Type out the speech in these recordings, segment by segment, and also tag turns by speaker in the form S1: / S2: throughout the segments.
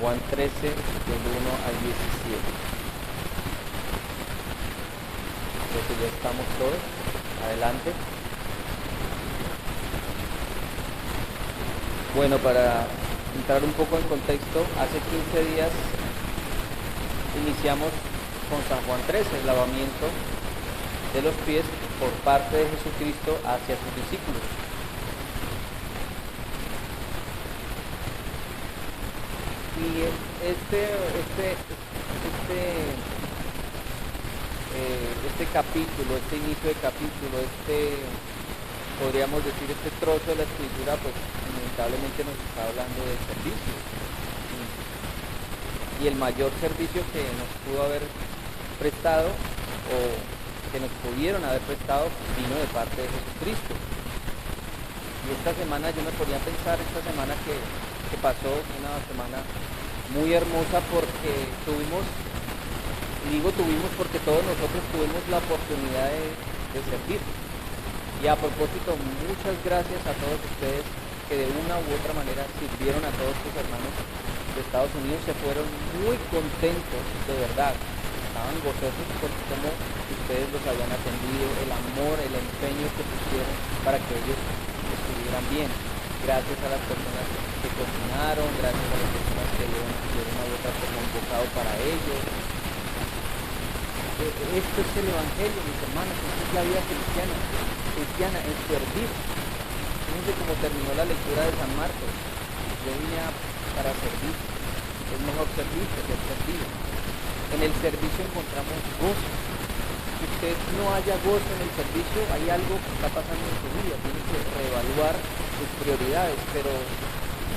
S1: Juan 13, del 1 al 17. Creo que ya estamos todos. Adelante. Bueno, para entrar un poco en contexto, hace 15 días iniciamos con San Juan 13, el lavamiento de los pies por parte de Jesucristo hacia sus discípulos. Y este capítulo, este inicio de capítulo, podríamos decir, este trozo de la escritura, pues inevitablemente nos está hablando del servicio. Y el mayor servicio que nos pudo haber prestado, o que nos pudieron haber prestado, vino de parte de Jesucristo. Y esta semana yo me podía pensar, esta semana que pasó, una semana muy hermosa, porque tuvimos, y digo tuvimos porque todos nosotros tuvimos la oportunidad de servir. Y a propósito, muchas gracias a todos ustedes que de una u otra manera sirvieron a todos sus hermanos de Estados Unidos. Se fueron muy contentos, de verdad. Estaban gozosos por cómo ustedes los habían atendido, el amor, el empeño que pusieron para que ellos estuvieran bien. Gracias a las personas que cocinaron, gracias a las personas que de una u otra forma han votado para ellos. Esto es el Evangelio, mis hermanos, esto es la vida cristiana, en servir. Fíjense cómo terminó la lectura de San Marcos. Yo vine para servir. Es mejor servir que ser servido. En el servicio encontramos gozo. Si usted no haya gozo en el servicio, hay algo que está pasando en su vida. Tiene que reevaluar sus prioridades. Pero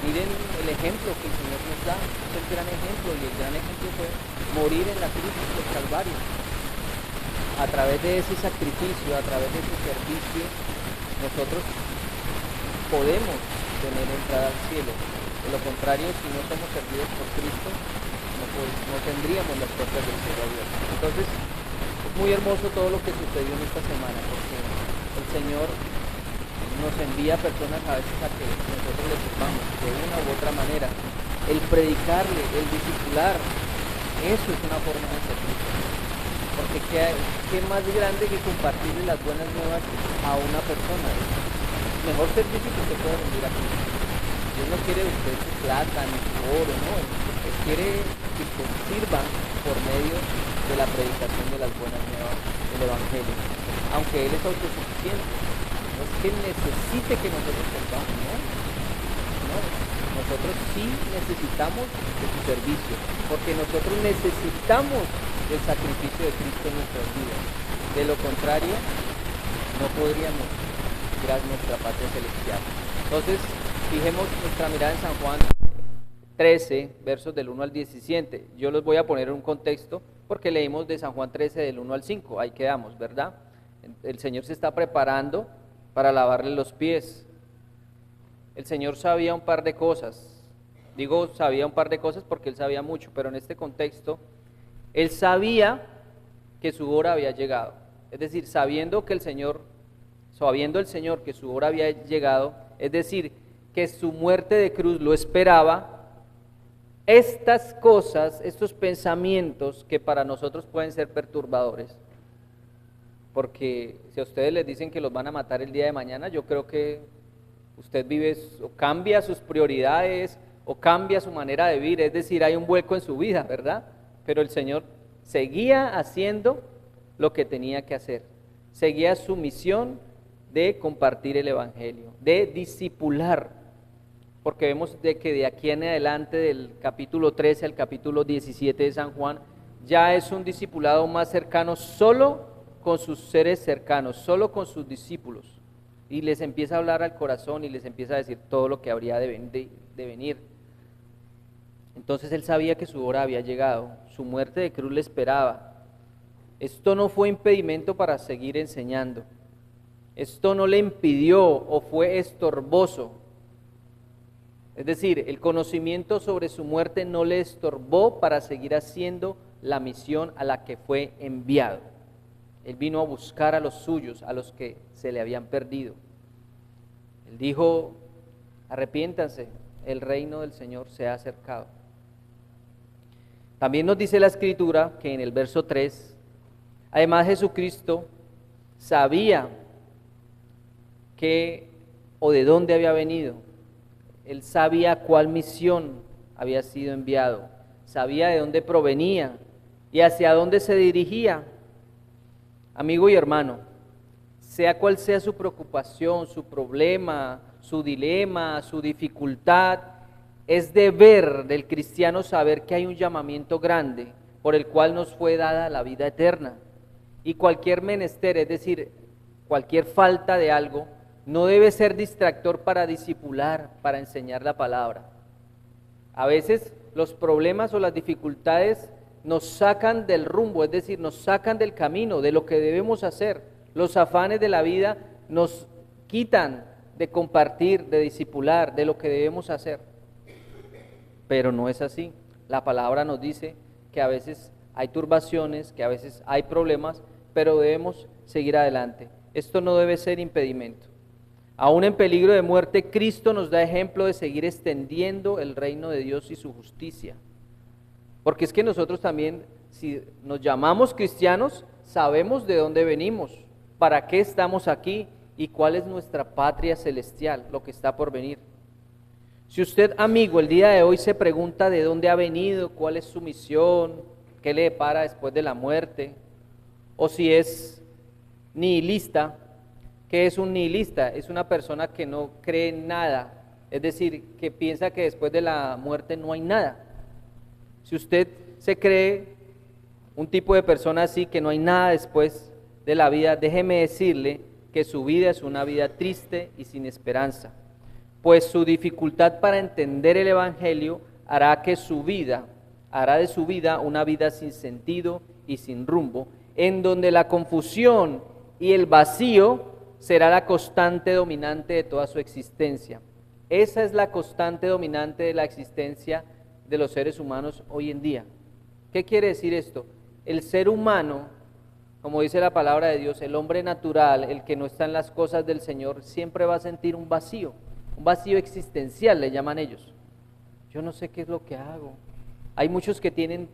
S1: miren el ejemplo que el Señor nos da. Es el gran ejemplo, y el gran ejemplo fue morir en la cruz del Calvario. A través de ese sacrificio, a través de ese servicio, nosotros podemos tener entrada al cielo. De lo contrario, si no somos servidos por Cristo, no tendríamos las puertas del cielo abiertas. Entonces, es muy hermoso todo lo que sucedió en esta semana, porque el Señor nos envía personas a veces a que nosotros les sirvamos de una u otra manera. El predicarle, el discipular, eso es una forma de servicio. Porque qué más grande que compartirle las buenas nuevas a una persona. Mejor servicio que usted puede rendir aquí. Dios no quiere de usted su plata ni su oro, no. Él quiere que usted sirva por medio de la predicación de las buenas nuevas del Evangelio. Aunque Él es autosuficiente. No es que necesite que nosotros sirvamos, no. Nosotros sí necesitamos de su servicio. Porque nosotros necesitamos el sacrificio de Cristo en nuestras vidas. De lo contrario, no podríamos ir a nuestra patria celestial. Entonces, fijemos nuestra mirada en San Juan 13, versos del 1 al 17. Yo los voy a poner en un contexto porque leímos de San Juan 13 del 1 al 5. Ahí quedamos, ¿verdad? El Señor se está preparando para lavarle los pies. El Señor sabía un par de cosas. Digo sabía un par de cosas porque Él sabía mucho, pero en este contexto Él sabía que su hora había llegado. Es decir, sabiendo el Señor que su hora había llegado, es decir, que su muerte de cruz lo esperaba, estas cosas, estos pensamientos que para nosotros pueden ser perturbadores, porque si a ustedes les dicen que los van a matar el día de mañana, yo creo que usted vive o cambia sus prioridades o cambia su manera de vivir, es decir, hay un vuelco en su vida, ¿verdad? Pero el Señor seguía haciendo lo que tenía que hacer, seguía su misión de compartir el Evangelio, de discipular, porque vemos de que de aquí en adelante, del capítulo 13 al capítulo 17 de San Juan, ya es un discipulado más cercano solo con sus seres cercanos, solo con sus discípulos, y les empieza a hablar al corazón y les empieza a decir todo lo que habría de venir. Entonces Él sabía que su hora había llegado, su muerte de cruz le esperaba. Esto no fue impedimento para seguir enseñando. Esto no le impidió o fue estorboso. Es decir, el conocimiento sobre su muerte no le estorbó para seguir haciendo la misión a la que fue enviado. Él vino a buscar a los suyos, a los que se le habían perdido. Él dijo, arrepiéntanse, el reino del Señor se ha acercado. También nos dice la Escritura que en el verso 3, además Jesucristo sabía que o de dónde había venido. Él sabía cuál misión había sido enviado, sabía de dónde provenía y hacia dónde se dirigía. Amigo y hermano, sea cual sea su preocupación, su problema, su dilema, su dificultad, es deber del cristiano saber que hay un llamamiento grande por el cual nos fue dada la vida eterna. Y cualquier menester, es decir, cualquier falta de algo, no debe ser distractor para discipular, para enseñar la palabra. A veces los problemas o las dificultades nos sacan del rumbo, es decir, nos sacan del camino, de lo que debemos hacer. Los afanes de la vida nos quitan de compartir, de discipular, de lo que debemos hacer. Pero no es así. La palabra nos dice que a veces hay turbaciones, que a veces hay problemas, pero debemos seguir adelante. Esto no debe ser impedimento. Aún en peligro de muerte, Cristo nos da ejemplo de seguir extendiendo el reino de Dios y su justicia. Porque es que nosotros también, si nos llamamos cristianos, sabemos de dónde venimos, para qué estamos aquí y cuál es nuestra patria celestial, lo que está por venir. Si usted, amigo, el día de hoy se pregunta de dónde ha venido, cuál es su misión, qué le depara después de la muerte, o si es nihilista, ¿qué es un nihilista? Es una persona que no cree en nada, es decir, que piensa que después de la muerte no hay nada. Si usted se cree un tipo de persona así, que no hay nada después de la vida, déjeme decirle que su vida es una vida triste y sin esperanza, pues su dificultad para entender el Evangelio hará de su vida una vida sin sentido y sin rumbo, en donde la confusión y el vacío será la constante dominante de toda su existencia. Esa es la constante dominante de la existencia de los seres humanos hoy en día. ¿Qué quiere decir esto? El ser humano, como dice la palabra de Dios, el hombre natural, el que no está en las cosas del Señor, siempre va a sentir un vacío existencial, le llaman ellos. Yo no sé qué es lo que hago. Hay muchos que tienen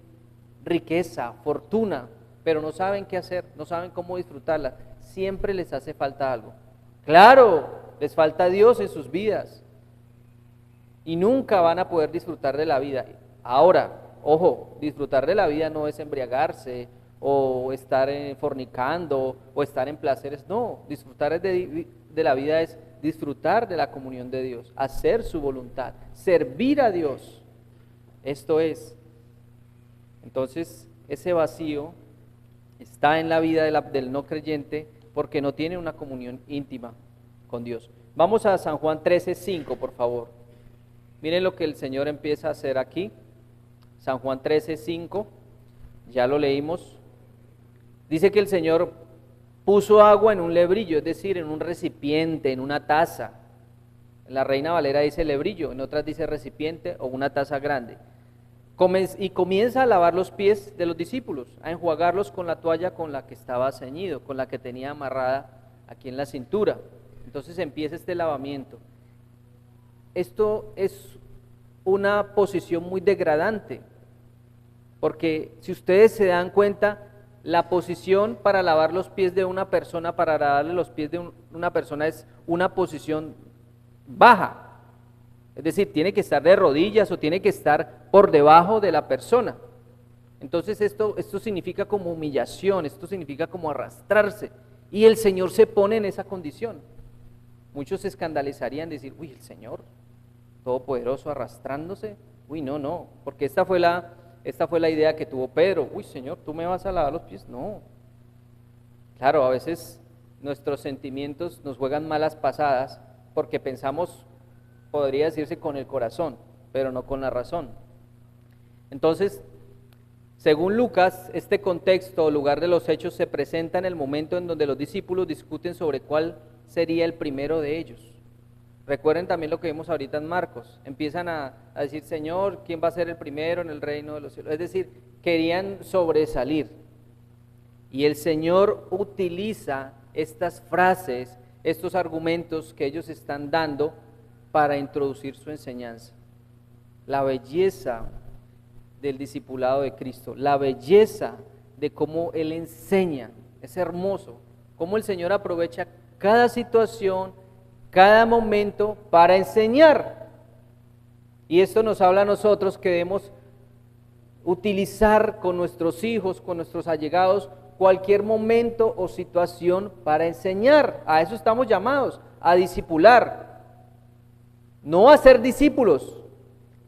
S1: riqueza, fortuna, pero no saben qué hacer, no saben cómo disfrutarla. Siempre les hace falta algo. Claro, les falta Dios en sus vidas y nunca van a poder disfrutar de la vida. Ahora, ojo, disfrutar de la vida no es embriagarse o estar fornicando o estar en placeres, no, disfrutar de la vida es disfrutar de la comunión de Dios, hacer su voluntad, servir a Dios. Esto es. Entonces, ese vacío está en la vida del no creyente porque no tiene una comunión íntima con Dios. Vamos a San Juan 13:5, por favor. Miren lo que el Señor empieza a hacer aquí. San Juan 13:5, ya lo leímos. Dice que el Señor puso agua en un lebrillo, es decir, en un recipiente, en una taza. En la Reina Valera dice lebrillo, en otras dice recipiente o una taza grande. Y comienza a lavar los pies de los discípulos, a enjuagarlos con la toalla con la que estaba ceñido, con la que tenía amarrada aquí en la cintura. Entonces empieza este lavamiento. Esto es una posición muy degradante, porque si ustedes se dan cuenta, la posición para lavar los pies de una persona, para lavarle los pies de una persona es una posición baja. Es decir, tiene que estar de rodillas o tiene que estar por debajo de la persona. Entonces esto significa como humillación, esto significa como arrastrarse. Y el Señor se pone en esa condición. Muchos se escandalizarían de decir, uy, el Señor Todopoderoso arrastrándose. Uy, no, porque esta fue la idea que tuvo Pedro. Uy, Señor, ¿tú me vas a lavar los pies? No. Claro, a veces nuestros sentimientos nos juegan malas pasadas porque pensamos, podría decirse, con el corazón, pero no con la razón. Entonces, según Lucas, este contexto o lugar de los hechos se presenta en el momento en donde los discípulos discuten sobre cuál sería el primero de ellos. Recuerden también lo que vimos ahorita en Marcos. Empiezan a decir, Señor, ¿quién va a ser el primero en el reino de los cielos? Es decir, querían sobresalir. Y el Señor utiliza estas frases, estos argumentos que ellos están dando para introducir su enseñanza. La belleza del discipulado de Cristo, la belleza de cómo Él enseña. Es hermoso, cómo el Señor aprovecha cada situación, cada momento para enseñar. Y esto nos habla a nosotros que debemos utilizar con nuestros hijos, con nuestros allegados, cualquier momento o situación para enseñar. A eso estamos llamados, a discipular. No a ser discípulos,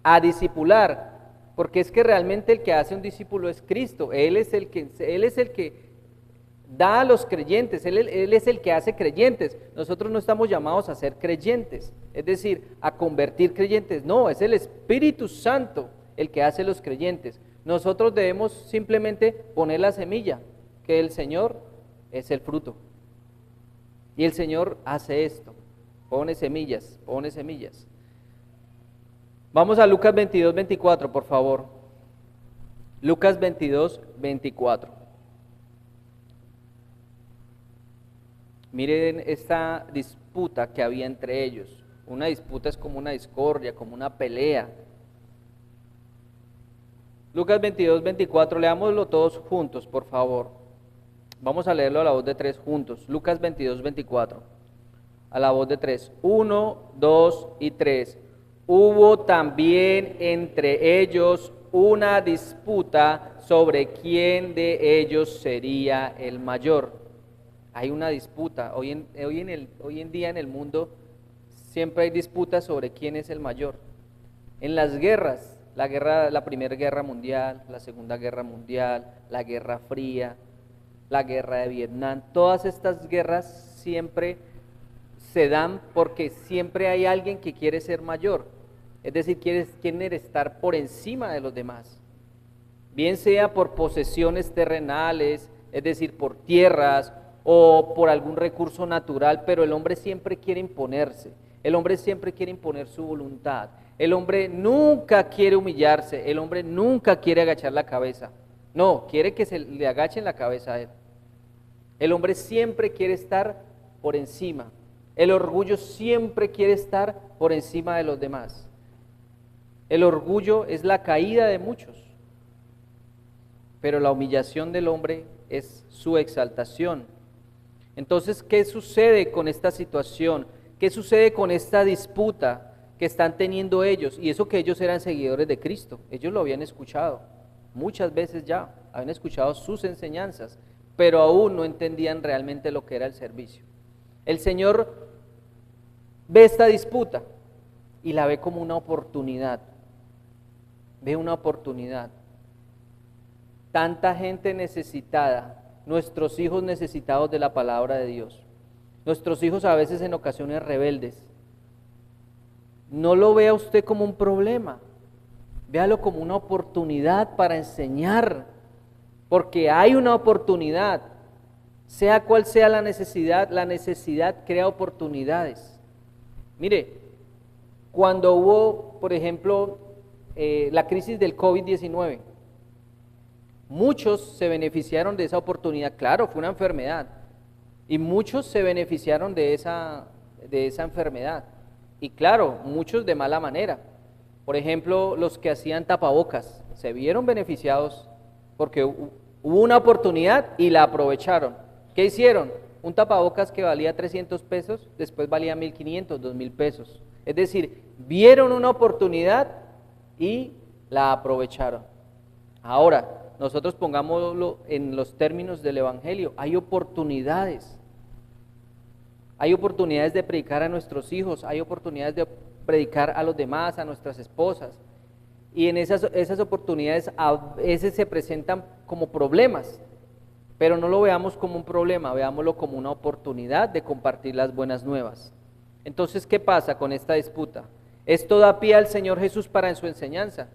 S1: a discipular. Porque es que realmente el que hace un discípulo es Cristo. Él es el que da a los creyentes, Él es el que hace creyentes. Nosotros no estamos llamados a ser creyentes, es decir, a convertir creyentes. No, es el Espíritu Santo el que hace los creyentes. Nosotros debemos simplemente poner la semilla, que el Señor es el fruto. Y el Señor hace esto, pone semillas, pone semillas. Vamos a Lucas 22, 24, por favor. Lucas 22, 24. Miren esta disputa que había entre ellos. Una disputa es como una discordia, como una pelea. Lucas 22, 24, leámoslo todos juntos, por favor. Vamos a leerlo a la voz de 3 juntos. Lucas 22, 24. A la voz de 3. 1, 2 y 3. Hubo también entre ellos una disputa sobre quién de ellos sería el mayor. Hay una disputa. Hoy en día en el mundo siempre hay disputas sobre quién es el mayor. En las guerras, la Primera Guerra Mundial, la Segunda Guerra Mundial, la Guerra Fría, la Guerra de Vietnam, todas estas guerras siempre se dan porque siempre hay alguien que quiere ser mayor. Es decir, quiere estar por encima de los demás. Bien sea por posesiones terrenales, es decir, por tierras, o por algún recurso natural, pero el hombre siempre quiere imponerse, el hombre siempre quiere imponer su voluntad, el hombre nunca quiere humillarse, el hombre nunca quiere agachar la cabeza, no, quiere que se le agachen la cabeza a él. El hombre siempre quiere estar por encima, el orgullo siempre quiere estar por encima de los demás. El orgullo es la caída de muchos, pero la humillación del hombre es su exaltación. Entonces, ¿qué sucede con esta situación? ¿Qué sucede con esta disputa que están teniendo ellos? Y eso que ellos eran seguidores de Cristo, ellos lo habían escuchado, muchas veces ya, habían escuchado sus enseñanzas, pero aún no entendían realmente lo que era el servicio. El Señor ve esta disputa y la ve como una oportunidad, ve una oportunidad. Tanta gente necesitada, nuestros hijos necesitados de la palabra de Dios, nuestros hijos a veces en ocasiones rebeldes. No lo vea usted como un problema, véalo como una oportunidad para enseñar, porque hay una oportunidad, sea cual sea la necesidad crea oportunidades. Mire, cuando hubo, por ejemplo, la crisis del COVID-19, muchos se beneficiaron de esa oportunidad. Claro, fue una enfermedad y muchos se beneficiaron de esa enfermedad. Y claro, muchos de mala manera. Por ejemplo, los que hacían tapabocas se vieron beneficiados porque hubo una oportunidad y la aprovecharon. ¿Qué hicieron? Un tapabocas que valía 300 pesos, después valía 1.500, 2.000 pesos. Es decir, vieron una oportunidad y la aprovecharon. Ahora, nosotros pongámoslo en los términos del Evangelio, hay oportunidades de predicar a nuestros hijos, hay oportunidades de predicar a los demás, a nuestras esposas, y en esas oportunidades a veces se presentan como problemas, pero no lo veamos como un problema, veámoslo como una oportunidad de compartir las buenas nuevas. Entonces, ¿qué pasa con esta disputa? Esto da pie al Señor Jesús para en su enseñanza.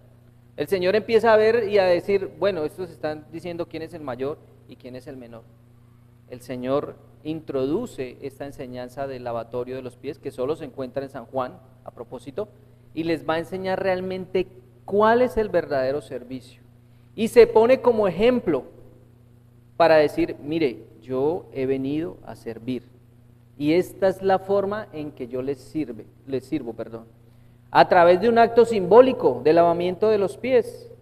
S1: El Señor empieza a ver y a decir, bueno, estos están diciendo quién es el mayor y quién es el menor. El Señor introduce esta enseñanza del lavatorio de los pies, que solo se encuentra en San Juan, a propósito, y les va a enseñar realmente cuál es el verdadero servicio. Y se pone como ejemplo para decir, mire, yo he venido a servir, y esta es la forma en que yo les sirvo, a través de un acto simbólico de lavamiento de los pies.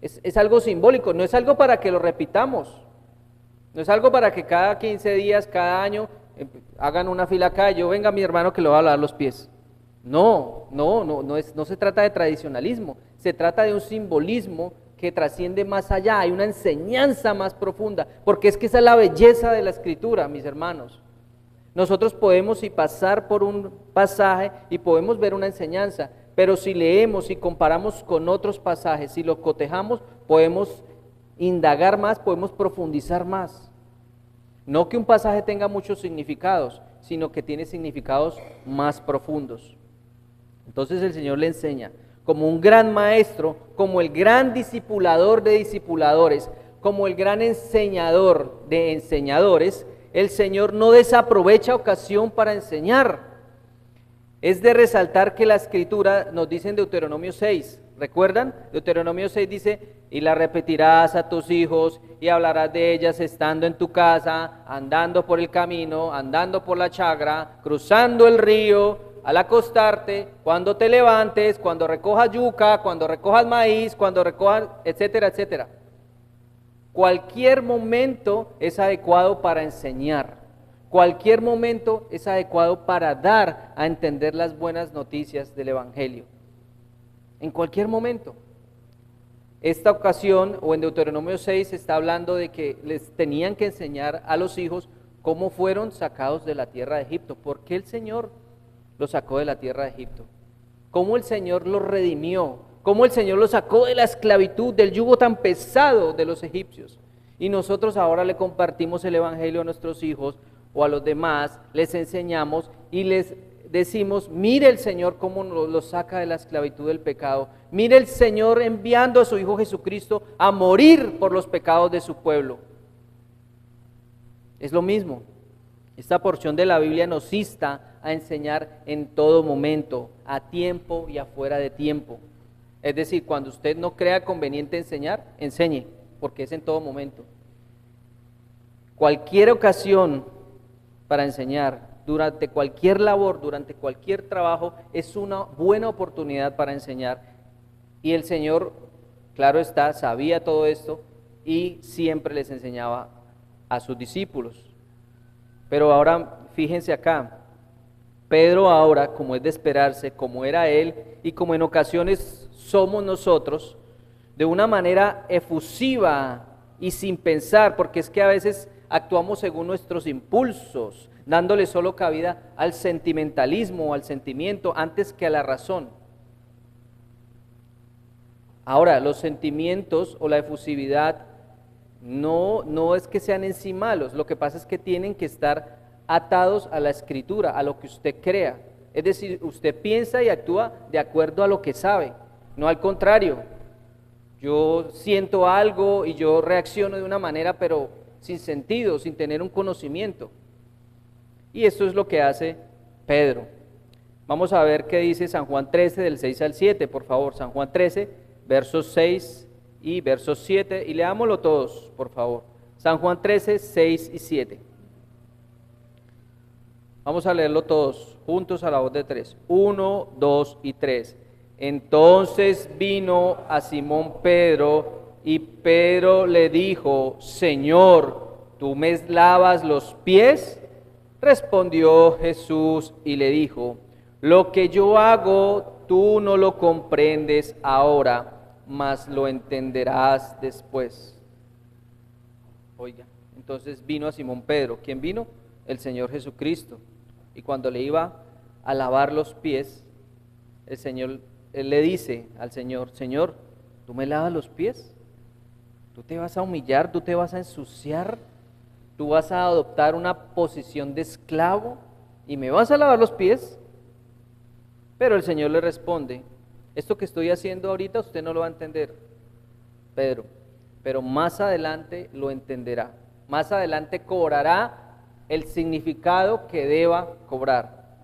S1: Es algo simbólico, no es algo para que lo repitamos, no es algo para que cada 15 días, cada año, hagan una fila acá y yo, venga mi hermano que le va a lavar los pies. No se trata de tradicionalismo, se trata de un simbolismo que trasciende más allá, hay una enseñanza más profunda, porque es que esa es la belleza de la Escritura, mis hermanos. Nosotros podemos pasar por un pasaje y podemos ver una enseñanza, pero si leemos y comparamos con otros pasajes, si lo cotejamos, podemos indagar más, podemos profundizar más. No que un pasaje tenga muchos significados, sino que tiene significados más profundos. Entonces el Señor le enseña, como un gran maestro, como el gran discipulador de discipuladores, como el gran enseñador de enseñadores, el Señor no desaprovecha ocasión para enseñar. Es de resaltar que la Escritura nos dice en Deuteronomio 6, ¿recuerdan? Deuteronomio 6 dice, y la repetirás a tus hijos y hablarás de ellas estando en tu casa, andando por el camino, andando por la chagra, cruzando el río, al acostarte, cuando te levantes, cuando recojas yuca, cuando recojas maíz, cuando recojas, etcétera, etcétera. Cualquier momento es adecuado para enseñar. Cualquier momento es adecuado para dar a entender las buenas noticias del Evangelio. En cualquier momento. Esta ocasión, o en Deuteronomio 6, está hablando de que les tenían que enseñar a los hijos cómo fueron sacados de la tierra de Egipto. ¿Por qué el Señor los sacó de la tierra de Egipto? ¿Cómo el Señor los redimió? ¿Cómo el Señor los sacó de la esclavitud, del yugo tan pesado de los egipcios? Y nosotros ahora le compartimos el Evangelio a nuestros hijos o a los demás, les enseñamos y les decimos, mire el Señor cómo los saca de la esclavitud del pecado. Mire el Señor enviando a su Hijo Jesucristo a morir por los pecados de su pueblo. Es lo mismo. Esta porción de la Biblia nos insta a enseñar en todo momento, a tiempo y afuera de tiempo. Es decir, cuando usted no crea conveniente enseñar, enseñe, porque es en todo momento. Cualquier ocasión para enseñar, durante cualquier labor, durante cualquier trabajo, es una buena oportunidad para enseñar. Y el Señor, claro está, sabía todo esto y siempre les enseñaba a sus discípulos. Pero ahora, fíjense acá, Pedro ahora, como es de esperarse, como era él y como en ocasiones somos nosotros, de una manera efusiva y sin pensar, porque es que a veces actuamos según nuestros impulsos, dándole solo cabida al sentimentalismo o al sentimiento antes que a la razón. Ahora, los sentimientos o la efusividad no es que sean en sí malos, lo que pasa es que tienen que estar atados a la Escritura, a lo que usted crea. Es decir, usted piensa y actúa de acuerdo a lo que sabe, no al contrario. Yo siento algo y yo reacciono de una manera, pero sin sentido, sin tener un conocimiento. Y esto es lo que hace Pedro. Vamos a ver qué dice San Juan 13, del 6 al 7, por favor. San Juan 13, versos 6 y versos 7, y leámoslo todos, por favor. San Juan 13, 6 y 7. Vamos a leerlo todos, juntos a la voz de 3. 1, 2 y 3. Entonces vino a Simón Pedro, y Pedro le dijo, Señor, ¿tú me lavas los pies? Respondió Jesús y le dijo, lo que yo hago tú no lo comprendes ahora, mas lo entenderás después. Oiga, entonces vino a Simón Pedro. ¿Quién vino? El Señor Jesucristo. Y cuando le iba a lavar los pies, él le dice al Señor, Señor, ¿tú me lavas los pies? ¿Tú te vas a humillar? ¿Tú te vas a ensuciar? ¿Tú vas a adoptar una posición de esclavo y me vas a lavar los pies? Pero el Señor le responde, esto que estoy haciendo ahorita usted no lo va a entender, Pedro, pero más adelante lo entenderá. Más adelante cobrará el significado que deba cobrar.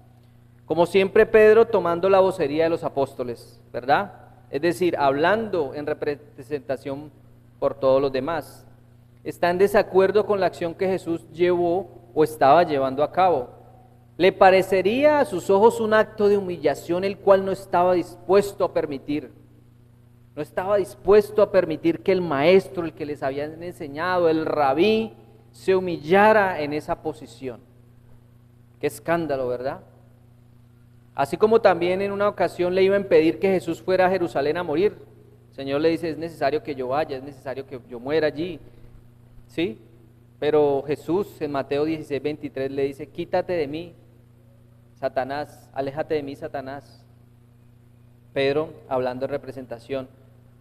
S1: Como siempre, Pedro tomando la vocería de los apóstoles, ¿verdad? Es decir, hablando en representación por todos los demás. Está en desacuerdo con la acción que Jesús llevó o estaba llevando a cabo. Le parecería a sus ojos un acto de humillación el cual no estaba dispuesto a permitir. No estaba dispuesto a permitir que el maestro, el que les habían enseñado, el rabí, se humillara en esa posición. Qué escándalo, ¿verdad? Así como también en una ocasión le iban a pedir que Jesús fuera a Jerusalén a morir. El Señor le dice, es necesario que yo vaya, es necesario que yo muera allí. ¿Sí? Pero Jesús en Mateo 16, 23 le dice, quítate de mí, Satanás, aléjate de mí, Satanás. Pedro hablando en representación,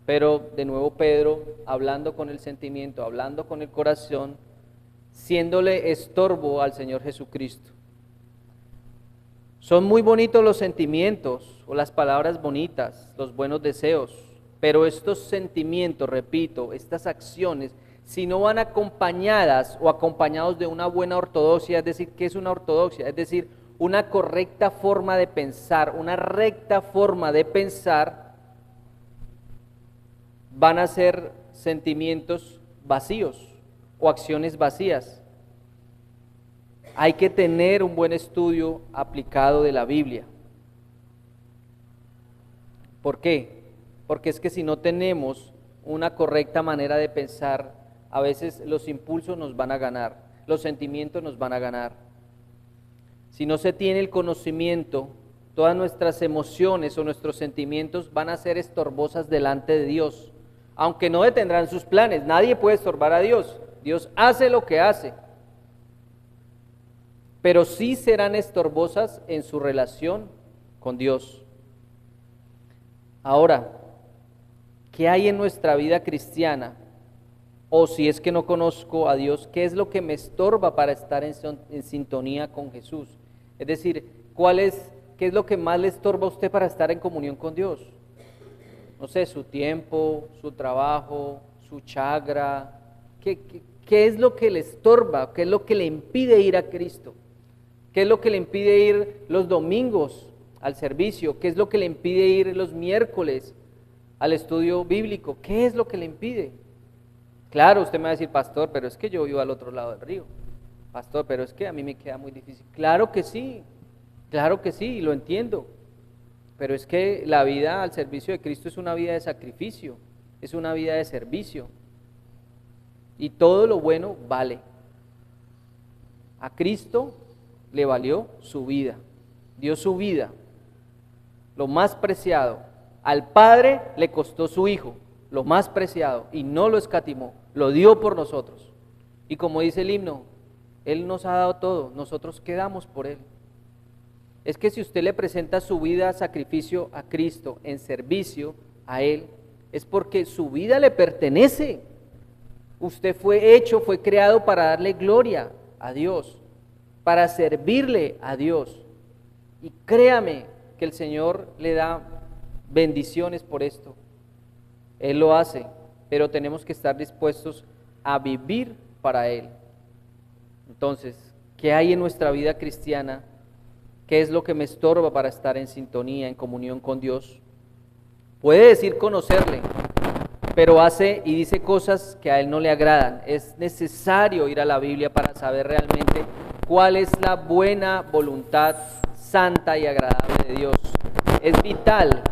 S1: pero de nuevo Pedro hablando con el sentimiento, hablando con el corazón, siéndole estorbo al Señor Jesucristo. Son muy bonitos los sentimientos o las palabras bonitas, los buenos deseos, pero estos sentimientos, repito, estas acciones, si no van acompañadas o acompañados de una buena ortodoxia, es decir, ¿qué es una ortodoxia? Es decir, una correcta forma de pensar, una recta forma de pensar, van a ser sentimientos vacíos o acciones vacías. Hay que tener un buen estudio aplicado de la Biblia. ¿Por qué? Porque es que si no tenemos una correcta manera de pensar, a veces los impulsos nos van a ganar, los sentimientos nos van a ganar. Si no se tiene el conocimiento, todas nuestras emociones o nuestros sentimientos van a ser estorbosas delante de Dios, aunque no detendrán sus planes. Nadie puede estorbar a Dios. Dios hace lo que hace, pero sí serán estorbosas en su relación con Dios. Ahora, ¿qué hay en nuestra vida cristiana? O si es que no conozco a Dios, ¿qué es lo que me estorba para estar en sintonía con Jesús? Es decir, ¿qué es lo que más le estorba a usted para estar en comunión con Dios? No sé, su tiempo, su trabajo, su chagra. ¿Qué es lo que le estorba? ¿Qué es lo que le impide ir a Cristo? ¿Qué es lo que le impide ir los domingos al servicio? ¿Qué es lo que le impide ir los miércoles al estudio bíblico? ¿Qué es lo que le impide? Claro, usted me va a decir, pastor, pero es que yo vivo al otro lado del río. Pastor, pero es que a mí me queda muy difícil. Claro que sí, lo entiendo. Pero es que la vida al servicio de Cristo es una vida de sacrificio, es una vida de servicio. Y todo lo bueno vale. A Cristo le valió su vida, dio su vida, lo más preciado. Al Padre le costó su Hijo, lo más preciado, y no lo escatimó, lo dio por nosotros. Y como dice el himno, Él nos ha dado todo, nosotros quedamos por Él. Es que si usted le presenta su vida a sacrificio a Cristo, en servicio a Él, es porque su vida le pertenece. Usted fue creado para darle gloria a Dios, para servirle a Dios. Y créame que el Señor le da bendiciones por esto. Él lo hace, pero tenemos que estar dispuestos a vivir para Él. Entonces, ¿qué hay en nuestra vida cristiana? ¿Qué es lo que me estorba para estar en sintonía, en comunión con Dios? Puede decir conocerle, pero hace y dice cosas que a Él no le agradan. Es necesario ir a la Biblia para saber realmente cuál es la buena voluntad santa y agradable de Dios. Es vital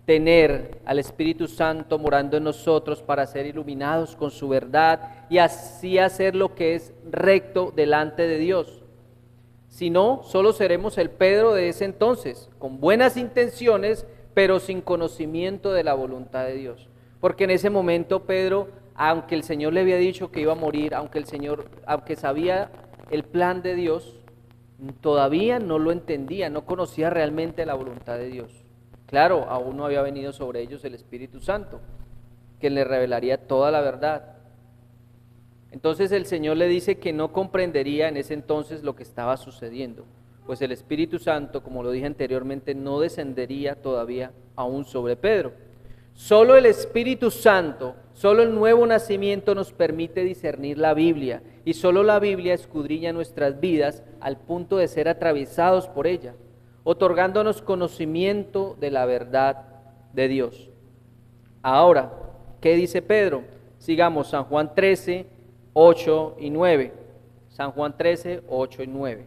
S1: tener al Espíritu Santo morando en nosotros para ser iluminados con su verdad y así hacer lo que es recto delante de Dios. Si no, solo seremos el Pedro de ese entonces, con buenas intenciones, pero sin conocimiento de la voluntad de Dios. Porque en ese momento Pedro, aunque el Señor le había dicho que iba a morir, aunque sabía el plan de Dios, todavía no lo entendía, no conocía realmente la voluntad de Dios. Claro, aún no había venido sobre ellos el Espíritu Santo, que le revelaría toda la verdad. Entonces el Señor le dice que no comprendería en ese entonces lo que estaba sucediendo, pues el Espíritu Santo, como lo dije anteriormente, no descendería todavía aún sobre Pedro. Solo el Espíritu Santo, solo el nuevo nacimiento nos permite discernir la Biblia, y solo la Biblia escudriña nuestras vidas al punto de ser atravesados por ella, otorgándonos conocimiento de la verdad de Dios. Ahora, ¿qué dice Pedro? Sigamos, San Juan 13, 8 y 9. San Juan 13, 8 y 9.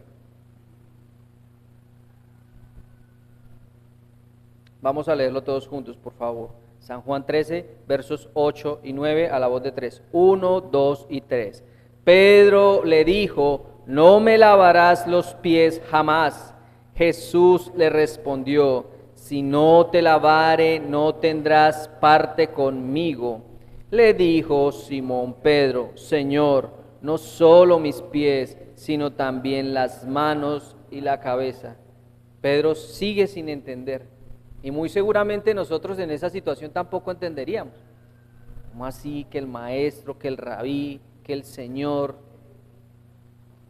S1: Vamos a leerlo todos juntos, por favor. San Juan 13, versos 8 y 9 a la voz de 3. 1, 2 y 3. Pedro le dijo: no me lavarás los pies jamás. Jesús le respondió: si no te lavare, no tendrás parte conmigo. Le dijo Simón Pedro: Señor, no solo mis pies, sino también las manos y la cabeza. Pedro sigue sin entender. Y muy seguramente nosotros en esa situación tampoco entenderíamos. ¿Cómo así que el maestro, que el rabí, que el Señor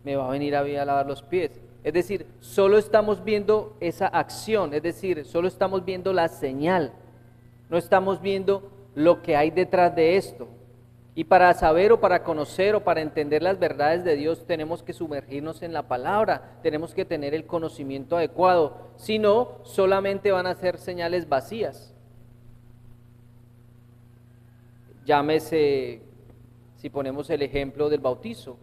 S1: me va a venir a mí a lavar los pies? Es decir, solo estamos viendo esa acción, es decir, solo estamos viendo la señal, no estamos viendo lo que hay detrás de esto. Y para saber o para conocer o para entender las verdades de Dios tenemos que sumergirnos en la palabra, tenemos que tener el conocimiento adecuado, si no, solamente van a ser señales vacías. Llámese, si ponemos el ejemplo del bautizo,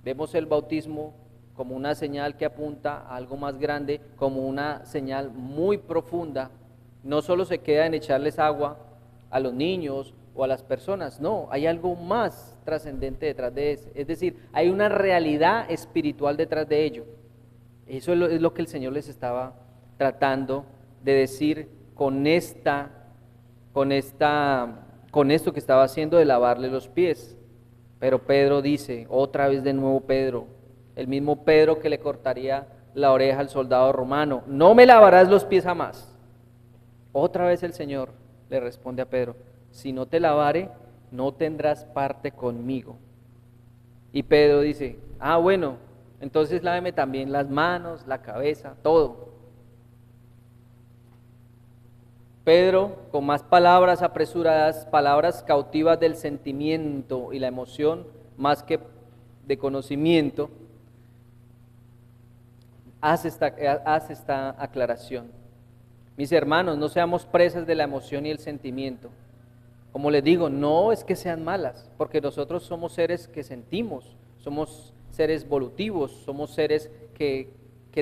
S1: vemos el bautismo como una señal que apunta a algo más grande, como una señal muy profunda. No solo se queda en echarles agua a los niños o a las personas, no, hay algo más trascendente detrás de eso, es decir, hay una realidad espiritual detrás de ello. Eso es lo que el Señor les estaba tratando de decir con esto que estaba haciendo de lavarle los pies. Pero Pedro dice, otra vez de nuevo Pedro, el mismo Pedro que le cortaría la oreja al soldado romano: no me lavarás los pies jamás. Otra vez el Señor le responde a Pedro: si no te lavare, no tendrás parte conmigo. Y Pedro dice: bueno, entonces láveme también las manos, la cabeza, todo. Pedro, con más palabras apresuradas, palabras cautivas del sentimiento y la emoción, más que de conocimiento, hace esta aclaración. Mis hermanos, no seamos presas de la emoción y el sentimiento. Como les digo, no es que sean malas, porque nosotros somos seres que sentimos, somos seres evolutivos, somos seres que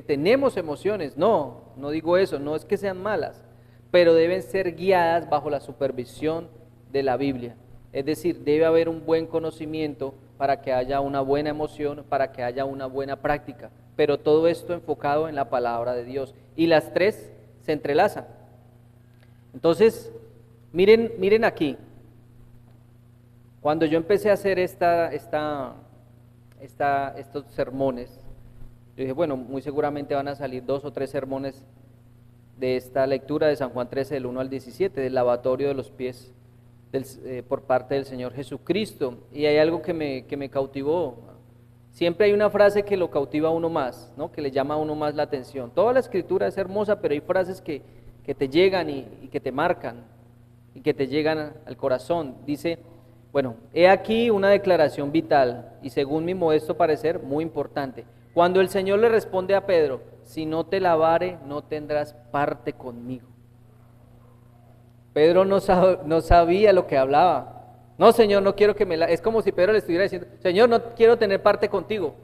S1: tenemos emociones. No digo eso, no es que sean malas, pero deben ser guiadas bajo la supervisión de la Biblia. Es decir, debe haber un buen conocimiento para que haya una buena emoción, para que haya una buena práctica, pero todo esto enfocado en la palabra de Dios. Y las tres se entrelazan. Entonces, miren aquí. Cuando yo empecé a hacer estos sermones, yo dije, bueno, muy seguramente van a salir 2 o 3 sermones de esta lectura de San Juan 13, del 1 al 17, del lavatorio de los pies por parte del Señor Jesucristo. Y hay algo que me cautivó. Siempre hay una frase que lo cautiva a uno más, ¿no? Que le llama a uno más la atención. Toda la escritura es hermosa, pero hay frases que te llegan y que te marcan y que te llegan al corazón. Dice, bueno, he aquí una declaración vital y según mi modesto parecer muy importante. Cuando el Señor le responde a Pedro: si no te lavare, no tendrás parte conmigo. Pedro no sabía lo que hablaba. No, Señor, no quiero que me laves. Es como si Pedro le estuviera diciendo: Señor, no quiero tener parte contigo.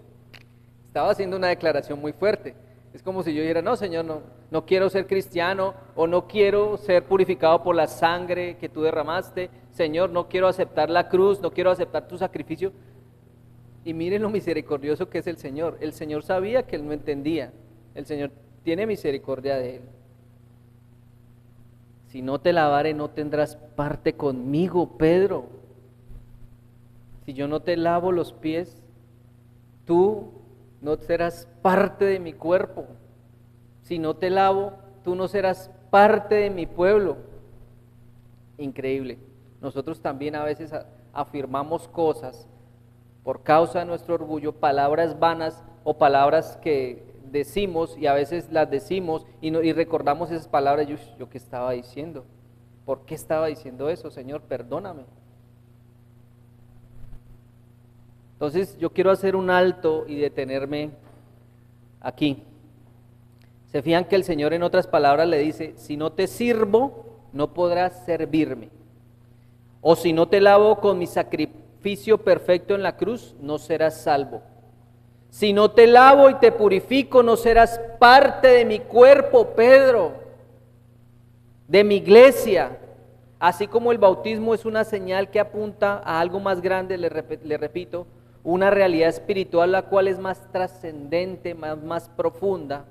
S1: Estaba haciendo una declaración muy fuerte. Es como si yo dijera: no, Señor, no quiero ser cristiano, o no quiero ser purificado por la sangre que tú derramaste. Señor, no quiero aceptar la cruz, no quiero aceptar tu sacrificio. Y miren lo misericordioso que es el Señor. El Señor sabía que él no entendía. El Señor tiene misericordia de él. Si no te lavare, no tendrás parte conmigo, Pedro. Si yo no te lavo los pies, tú no serás parte de mi cuerpo. Si no te lavo, tú no serás parte de mi pueblo. Increíble. Nosotros también a veces afirmamos cosas por causa de nuestro orgullo, palabras vanas o palabras que decimos, y a veces las decimos y recordamos esas palabras. ¿Yo qué estaba diciendo? ¿Por qué estaba diciendo eso? Señor, perdóname. Entonces yo quiero hacer un alto y detenerme aquí. Se fijan que el Señor, en otras palabras, le dice: si no te sirvo, no podrás servirme. O si no te lavo con mi sacrificio perfecto en la cruz, no serás salvo. Si no te lavo y te purifico, no serás parte de mi cuerpo, Pedro, de mi iglesia. Así como el bautismo es una señal que apunta a algo más grande, le repito, una realidad espiritual la cual es más trascendente, más profunda,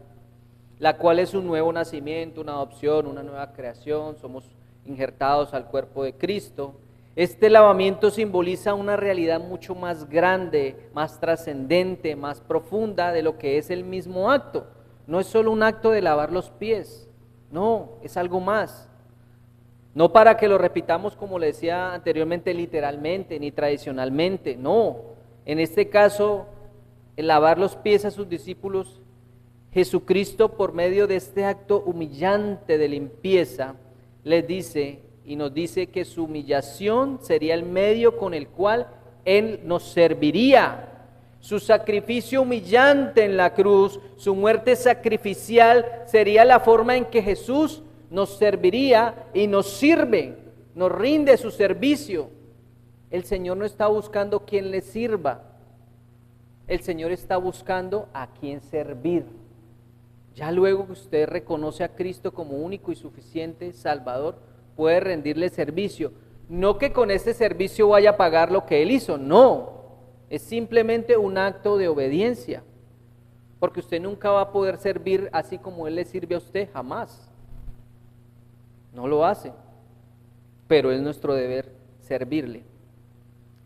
S1: la cual es un nuevo nacimiento, una adopción, una nueva creación, somos injertados al cuerpo de Cristo. Este lavamiento simboliza una realidad mucho más grande, más trascendente, más profunda de lo que es el mismo acto. No es solo un acto de lavar los pies, no, es algo más. No para que lo repitamos como le decía anteriormente literalmente ni tradicionalmente, no. En este caso, el lavar los pies a sus discípulos, Jesucristo por medio de este acto humillante de limpieza les dice y nos dice que su humillación sería el medio con el cual Él nos serviría. Su sacrificio humillante en la cruz, su muerte sacrificial sería la forma en que Jesús nos serviría y nos sirve, nos rinde su servicio. El Señor no está buscando quien le sirva, el Señor está buscando a quien servir. Ya luego que usted reconoce a Cristo como único y suficiente Salvador, puede rendirle servicio. No que con ese servicio vaya a pagar lo que Él hizo, no. Es simplemente un acto de obediencia. Porque usted nunca va a poder servir así como Él le sirve a usted, jamás. No lo hace. Pero es nuestro deber servirle.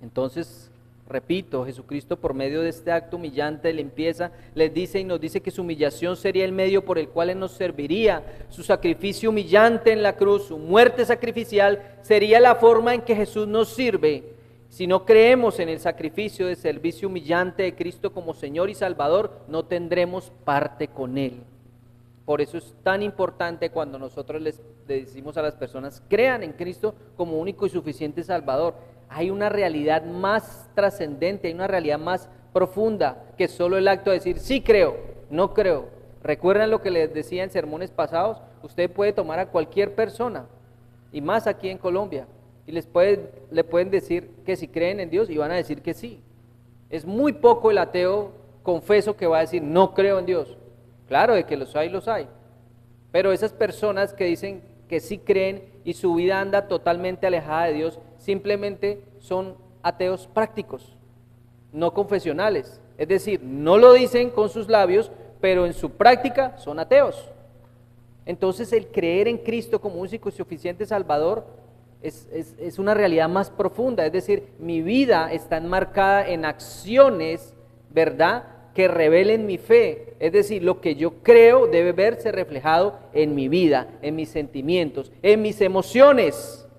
S1: Entonces, repito, Jesucristo por medio de este acto humillante de limpieza les dice y nos dice que su humillación sería el medio por el cual Él nos serviría. Su sacrificio humillante en la cruz, su muerte sacrificial sería la forma en que Jesús nos sirve. Si no creemos en el sacrificio de servicio humillante de Cristo como Señor y Salvador, no tendremos parte con Él. Por eso es tan importante cuando nosotros les decimos a las personas, crean en Cristo como único y suficiente Salvador. Hay una realidad más trascendente, hay una realidad más profunda que solo el acto de decir, sí creo, no creo. ¿Recuerdan lo que les decía en sermones pasados? Usted puede tomar a cualquier persona, y más aquí en Colombia, y le pueden decir que si creen en Dios y van a decir que sí. Es muy poco el ateo confeso que va a decir, no creo en Dios. Claro, de que los hay. Pero esas personas que dicen que sí creen y su vida anda totalmente alejada de Dios, simplemente son ateos prácticos, no confesionales. Es decir, no lo dicen con sus labios, pero en su práctica son ateos. Entonces el creer en Cristo como único y suficiente Salvador es una realidad más profunda. Es decir, mi vida está enmarcada en acciones, ¿verdad?, que revelen mi fe. Es decir, lo que yo creo debe verse reflejado en mi vida, en mis sentimientos, en mis emociones.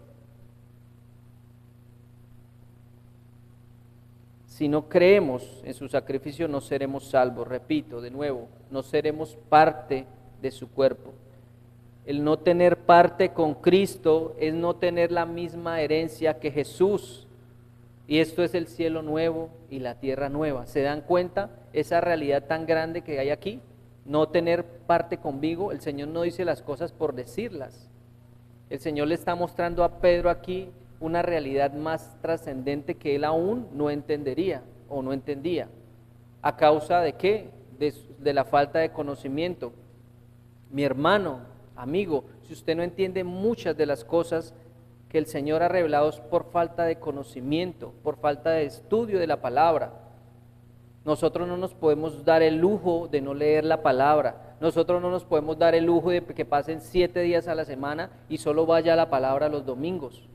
S1: Si no creemos en su sacrificio, no seremos salvos. Repito de nuevo, no seremos parte de su cuerpo. El no tener parte con Cristo es no tener la misma herencia que Jesús. Y esto es el cielo nuevo y la tierra nueva. ¿Se dan cuenta esa realidad tan grande que hay aquí? No tener parte conmigo. El Señor no dice las cosas por decirlas. El Señor le está mostrando a Pedro aquí una realidad más trascendente que él aún no entendería o no entendía. ¿A causa de qué? De la falta de conocimiento. Mi hermano, amigo, si usted no entiende muchas de las cosas que el Señor ha revelado es por falta de conocimiento, por falta de estudio de la palabra. Nosotros no nos podemos dar el lujo de no leer la palabra. Nosotros no nos podemos dar el lujo de que pasen 7 días a la semana y solo vaya a la palabra los domingos.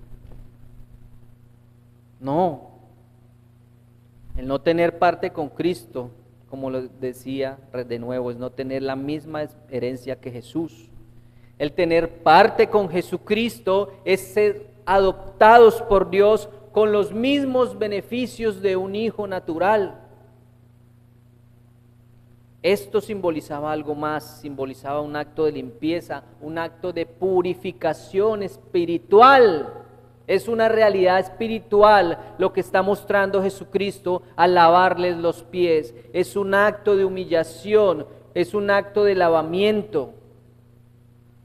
S1: No. El no tener parte con Cristo, como lo decía de nuevo, es no tener la misma herencia que Jesús. El tener parte con Jesucristo es ser adoptados por Dios con los mismos beneficios de un hijo natural. Esto simbolizaba algo más, simbolizaba un acto de limpieza, un acto de purificación espiritual. Es una realidad espiritual lo que está mostrando Jesucristo al lavarles los pies. Es un acto de humillación, es un acto de lavamiento.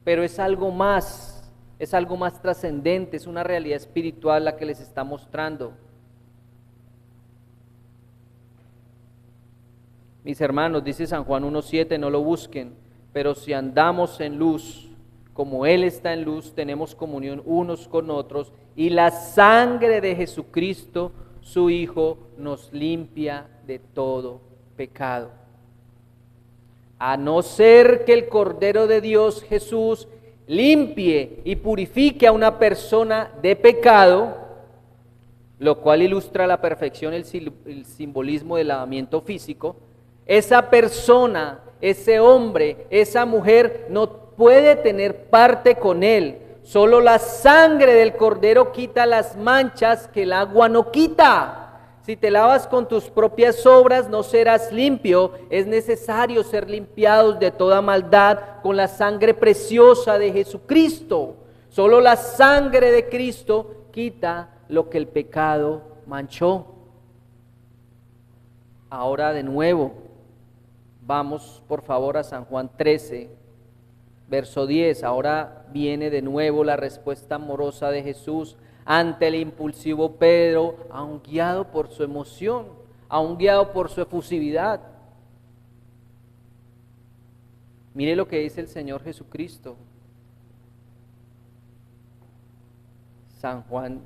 S1: Pero es algo más trascendente, es una realidad espiritual la que les está mostrando. Mis hermanos, dice San Juan 1:7, no lo busquen, pero si andamos en luz, como Él está en luz, tenemos comunión unos con otros, y la sangre de Jesucristo, su Hijo, nos limpia de todo pecado. A no ser que el Cordero de Dios, Jesús, limpie y purifique a una persona de pecado, lo cual ilustra a la perfección el simbolismo del lavamiento físico, esa persona, ese hombre, esa mujer no puede tener parte con Él. Solo la sangre del Cordero quita las manchas que el agua no quita. Si te lavas con tus propias obras, no serás limpio. Es necesario ser limpiados de toda maldad con la sangre preciosa de Jesucristo. Solo la sangre de Cristo quita lo que el pecado manchó. Ahora de nuevo, vamos por favor a San Juan 13, verso 10. Ahora viene de nuevo la respuesta amorosa de Jesús ante el impulsivo Pedro, aún guiado por su emoción, aún guiado por su efusividad. Mire lo que dice el Señor Jesucristo. San Juan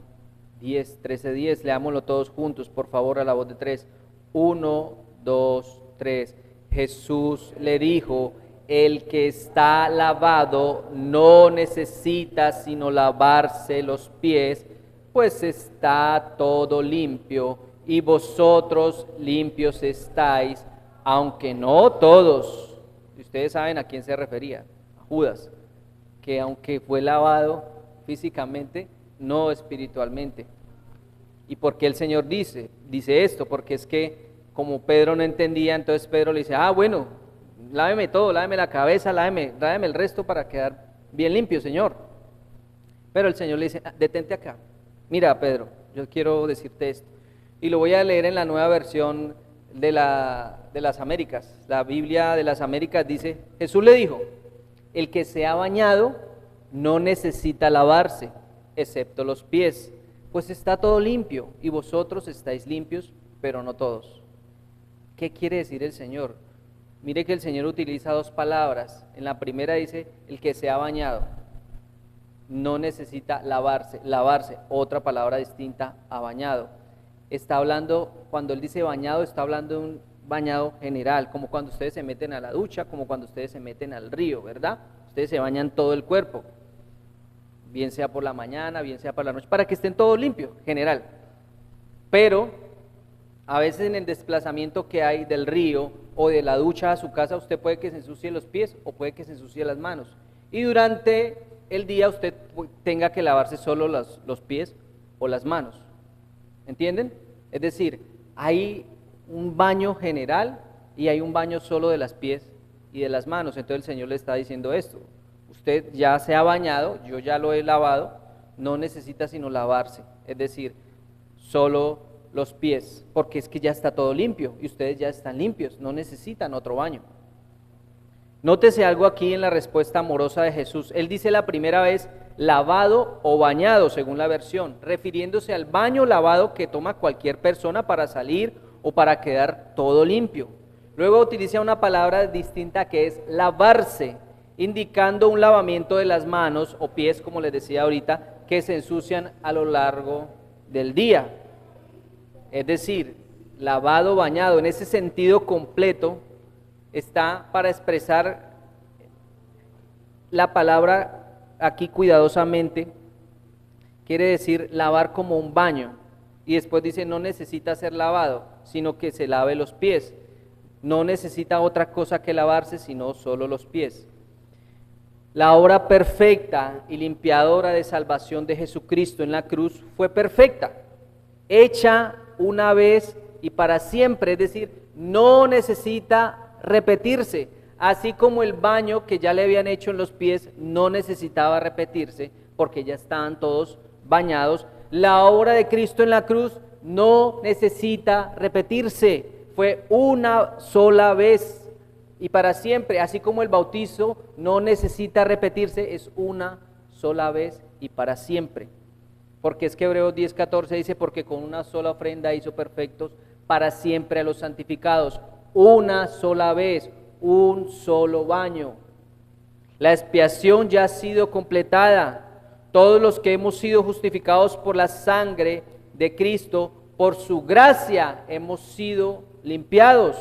S1: 10, 13, 10. Leámoslo todos juntos, por favor, a la voz de 3. 1, 2, 3. Jesús le dijo: el que está lavado no necesita sino lavarse los pies, pues está todo limpio, y vosotros limpios estáis, aunque no todos. Ustedes saben a quién se refería, a Judas, que aunque fue lavado físicamente, no espiritualmente. ¿Y por qué el Señor dice esto? Porque es que como Pedro no entendía, entonces Pedro le dice: bueno, láveme todo, láveme la cabeza, láveme el resto para quedar bien limpio, Señor. Pero el Señor le dice: detente acá. Mira, Pedro, yo quiero decirte esto. Y lo voy a leer en la nueva versión de las Américas. La Biblia de las Américas dice: Jesús le dijo: el que se ha bañado no necesita lavarse, excepto los pies, pues está todo limpio, y vosotros estáis limpios, pero no todos. ¿Qué quiere decir el Señor? Mire que el Señor utiliza dos palabras. En la primera dice: el que se ha bañado no necesita lavarse, otra palabra distinta a bañado. Está hablando, cuando Él dice bañado, está hablando de un bañado general, como cuando ustedes se meten a la ducha, como cuando ustedes se meten al río, ¿verdad? Ustedes se bañan todo el cuerpo, bien sea por la mañana, bien sea por la noche, para que estén todos limpios, general. Pero a veces en el desplazamiento que hay del río o de la ducha a su casa, usted puede que se ensucie los pies o puede que se ensucie las manos. Y durante el día usted tenga que lavarse solo los pies o las manos. ¿Entienden? Es decir, hay un baño general y hay un baño solo de las pies y de las manos. Entonces el Señor le está diciendo esto: usted ya se ha bañado, yo ya lo he lavado, no necesita sino lavarse, es decir, solo los pies, porque es que ya está todo limpio y ustedes ya están limpios, no necesitan otro baño. Nótese algo aquí en la respuesta amorosa de Jesús. Él dice la primera vez lavado o bañado, según la versión, refiriéndose al baño lavado que toma cualquier persona para salir o para quedar todo limpio. Luego utiliza una palabra distinta que es lavarse, indicando un lavamiento de las manos o pies, como les decía ahorita, que se ensucian a lo largo del día. Es decir, lavado, bañado, en ese sentido completo, está para expresar la palabra aquí cuidadosamente, quiere decir lavar como un baño, y después dice no necesita ser lavado, sino que se lave los pies, no necesita otra cosa que lavarse, sino solo los pies. La obra perfecta y limpiadora de salvación de Jesucristo en la cruz fue perfecta, hecha una vez y para siempre, es decir, no necesita repetirse, así como el baño que ya le habían hecho en los pies no necesitaba repetirse porque ya estaban todos bañados. La obra de Cristo en la cruz no necesita repetirse, fue una sola vez y para siempre, así como el bautizo no necesita repetirse, es una sola vez y para siempre. Porque es que Hebreos 10:14 dice: porque con una sola ofrenda hizo perfectos para siempre a los santificados. Una sola vez, un solo baño. La expiación ya ha sido completada. Todos los que hemos sido justificados por la sangre de Cristo, por su gracia hemos sido limpiados.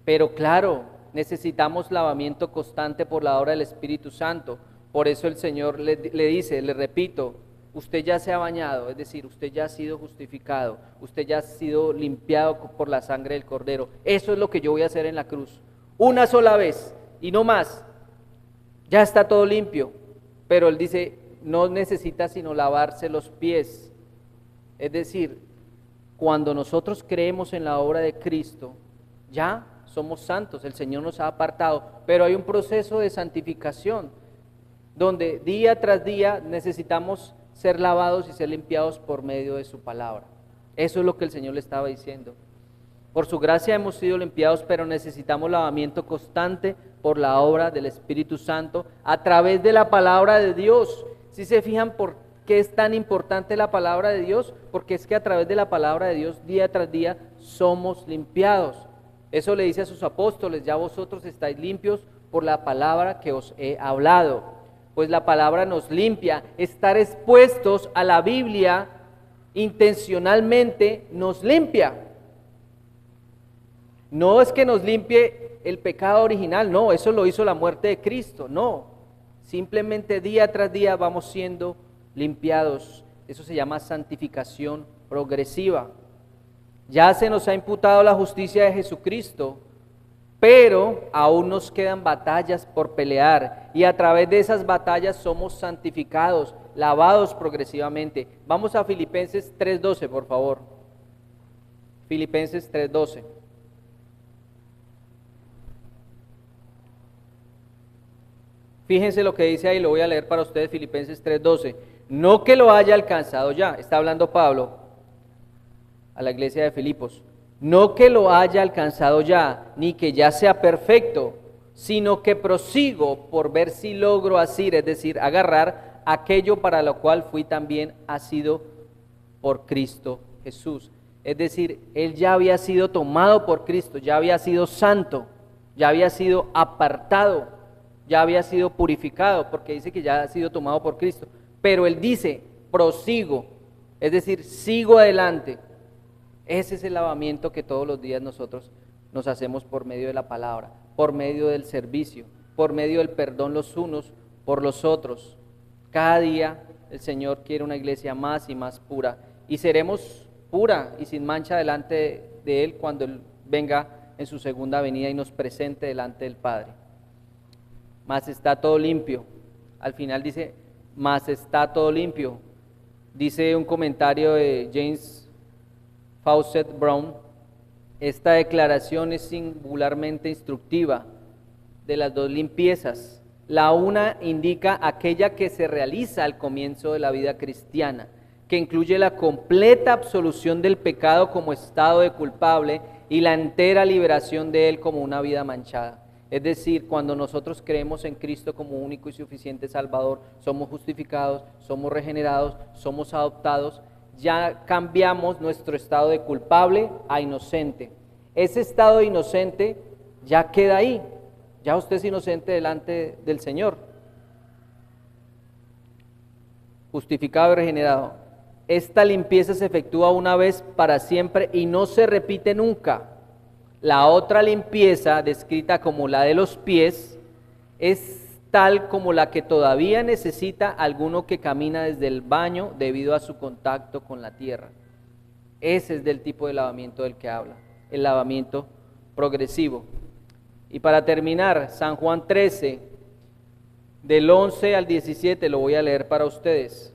S1: Pero claro, necesitamos lavamiento constante por la obra del Espíritu Santo. Por eso el Señor le dice, le repito, usted ya se ha bañado, es decir, usted ya ha sido justificado, usted ya ha sido limpiado por la sangre del Cordero. Eso es lo que yo voy a hacer en la cruz, una sola vez y no más. Ya está todo limpio, pero Él dice, no necesita sino lavarse los pies. Es decir, cuando nosotros creemos en la obra de Cristo, ya somos santos, el Señor nos ha apartado, pero hay un proceso de santificación, donde día tras día necesitamos ser lavados y ser limpiados por medio de su palabra. Eso es lo que el Señor le estaba diciendo. Por su gracia hemos sido limpiados, pero necesitamos lavamiento constante por la obra del Espíritu Santo a través de la palabra de Dios. ¿Sí se fijan por qué es tan importante la palabra de Dios? Porque es que a través de la palabra de Dios, día tras día, somos limpiados. Eso le dice a sus apóstoles, ya vosotros estáis limpios por la palabra que os he hablado. Pues la palabra nos limpia. Estar expuestos a la Biblia intencionalmente nos limpia. No es que nos limpie el pecado original, no, eso lo hizo la muerte de Cristo, no. Simplemente día tras día vamos siendo limpiados. Eso se llama santificación progresiva. Ya se nos ha imputado la justicia de Jesucristo, pero aún nos quedan batallas por pelear y a través de esas batallas somos santificados, lavados progresivamente. Vamos a Filipenses 3:12, por favor. Filipenses 3:12. Fíjense lo que dice ahí, lo voy a leer para ustedes, Filipenses 3:12. No que lo haya alcanzado ya, está hablando Pablo a la iglesia de Filipos. No que lo haya alcanzado ya, ni que ya sea perfecto, sino que prosigo por ver si logro asir, es decir, agarrar aquello para lo cual fui también asido por Cristo Jesús. Es decir, él ya había sido tomado por Cristo, ya había sido santo, ya había sido apartado, ya había sido purificado, porque dice que ya ha sido tomado por Cristo. Pero él dice, prosigo, es decir, sigo adelante. Ese es el lavamiento que todos los días nosotros nos hacemos por medio de la palabra, por medio del servicio, por medio del perdón los unos por los otros. Cada día el Señor quiere una iglesia más y más pura, y seremos pura y sin mancha delante de Él cuando Él venga en su segunda venida y nos presente delante del Padre. Mas está todo limpio. Al final dice, mas está todo limpio. Dice un comentario de James Fawcett Brown, esta declaración es singularmente instructiva de las dos limpiezas. La una indica aquella que se realiza al comienzo de la vida cristiana, que incluye la completa absolución del pecado como estado de culpable y la entera liberación de él como una vida manchada. Es decir, cuando nosotros creemos en Cristo como único y suficiente Salvador, somos justificados, somos regenerados, somos adoptados, ya cambiamos nuestro estado de culpable a inocente. Ese estado de inocente ya queda ahí, ya usted es inocente delante del Señor, justificado y regenerado. Esta limpieza se efectúa una vez para siempre y no se repite nunca. La otra limpieza, descrita como la de los pies, es tal como la que todavía necesita alguno que camina desde el baño debido a su contacto con la tierra. Ese es del tipo de lavamiento del que habla, el lavamiento progresivo. Y para terminar, San Juan 13, del 11 al 17, lo voy a leer para ustedes.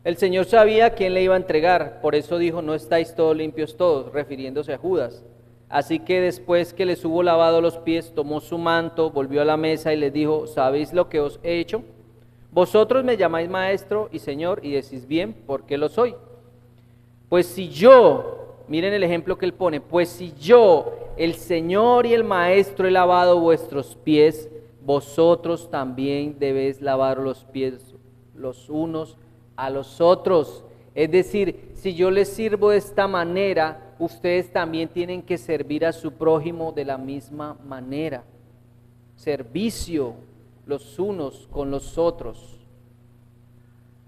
S1: El Señor sabía quién le iba a entregar, por eso dijo, no estáis todos limpios todos, refiriéndose a Judas. Así que después que les hubo lavado los pies, tomó su manto, volvió a la mesa y les dijo, ¿sabéis lo que os he hecho? Vosotros me llamáis maestro y señor y decís bien, ¿por qué lo soy? Pues si yo, miren el ejemplo que él pone, pues si yo, el Señor y el maestro he lavado vuestros pies, vosotros también debéis lavar los pies los unos a los otros. Es decir, si yo les sirvo de esta manera, ustedes también tienen que servir a su prójimo de la misma manera. servicio los unos con los otros.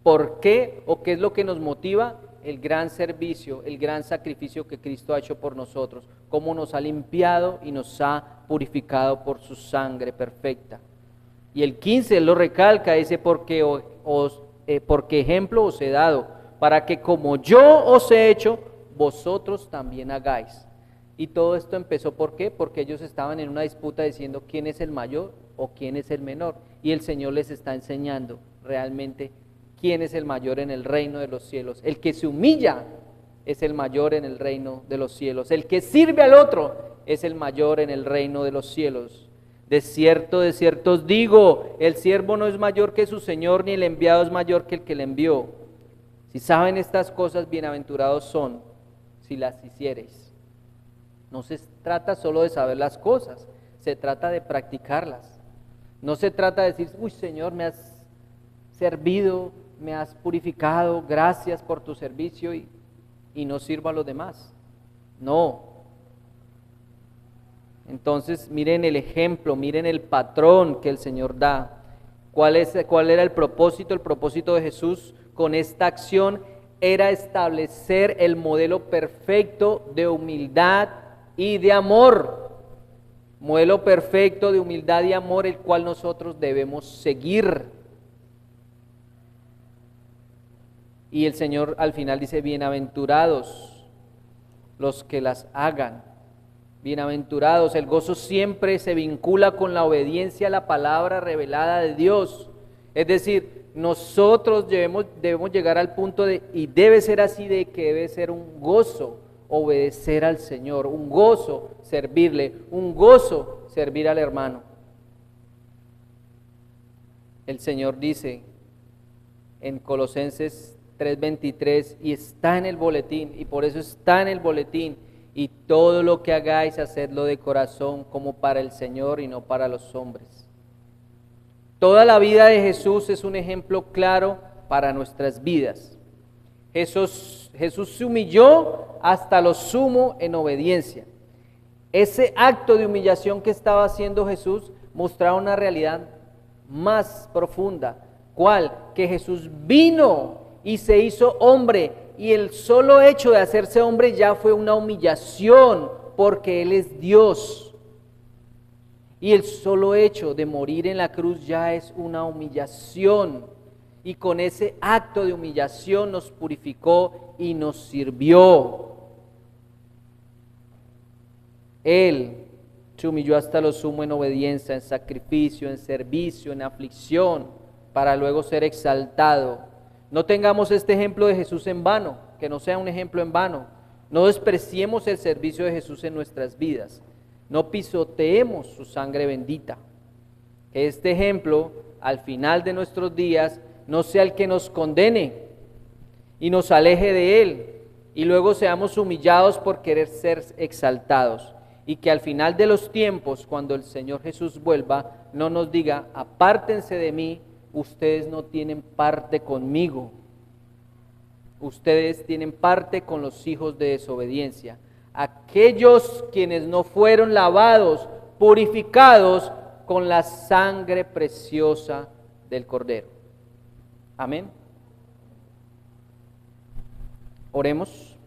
S1: ¿Por qué o qué es lo que nos motiva? El gran servicio, el gran sacrificio que Cristo ha hecho por nosotros, cómo nos ha limpiado y nos ha purificado por su sangre perfecta. Y el 15 él lo recalca, dice, porque ejemplo os he dado, para que como yo os he hecho, vosotros también hagáis. Y todo esto empezó, ¿por qué? Porque ellos estaban en una disputa diciendo quién es el mayor o quién es el menor. Y el Señor les está enseñando realmente quién es el mayor en el reino de los cielos. El que se humilla es el mayor en el reino de los cielos. El que sirve al otro es el mayor en el reino de los cielos. De cierto os digo, el siervo no es mayor que su señor, ni el enviado es mayor que el que le envió. Si saben estas cosas, bienaventurados son si las hiciereis. No se trata solo de saber las cosas, se trata de practicarlas. No se trata de decir, uy Señor, me has servido, me has purificado, gracias por tu servicio y no sirvo a los demás. No. Entonces miren el ejemplo, miren el patrón que el Señor da. ¿Cuál era el propósito? El propósito de Jesús con esta acción era establecer el modelo perfecto de humildad y de amor. Modelo perfecto de humildad y amor, el cual nosotros debemos seguir. Y el Señor al final dice, bienaventurados los que las hagan. Bienaventurados, el gozo siempre se vincula con la obediencia a la palabra revelada de Dios. Es decir, nosotros debemos llegar al punto de, y debe ser así, de que debe ser un gozo obedecer al Señor, un gozo servirle, un gozo servir al hermano. El Señor dice en Colosenses 3:23, y está en el boletín, y por eso está en el boletín, y todo lo que hagáis, hacedlo de corazón como para el Señor y no para los hombres. Toda la vida de Jesús es un ejemplo claro para nuestras vidas. Jesús se humilló hasta lo sumo en obediencia. Ese acto de humillación que estaba haciendo Jesús mostraba una realidad más profunda. ¿Cuál? Que Jesús vino y se hizo hombre, y el solo hecho de hacerse hombre ya fue una humillación, porque Él es Dios. Y el solo hecho de morir en la cruz ya es una humillación, y con ese acto de humillación nos purificó y nos sirvió. Él se humilló hasta lo sumo en obediencia, en sacrificio, en servicio, en aflicción, para luego ser exaltado. No tengamos este ejemplo de Jesús en vano, que no sea un ejemplo en vano. No despreciemos el servicio de Jesús en nuestras vidas. No pisoteemos su sangre bendita. Que este ejemplo, al final de nuestros días, no sea el que nos condene y nos aleje de Él, y luego seamos humillados por querer ser exaltados. Y que al final de los tiempos, cuando el Señor Jesús vuelva, no nos diga, apártense de mí, ustedes no tienen parte conmigo. Ustedes tienen parte con los hijos de desobediencia. Aquellos quienes no fueron lavados, purificados con la sangre preciosa del Cordero. Amén. Oremos.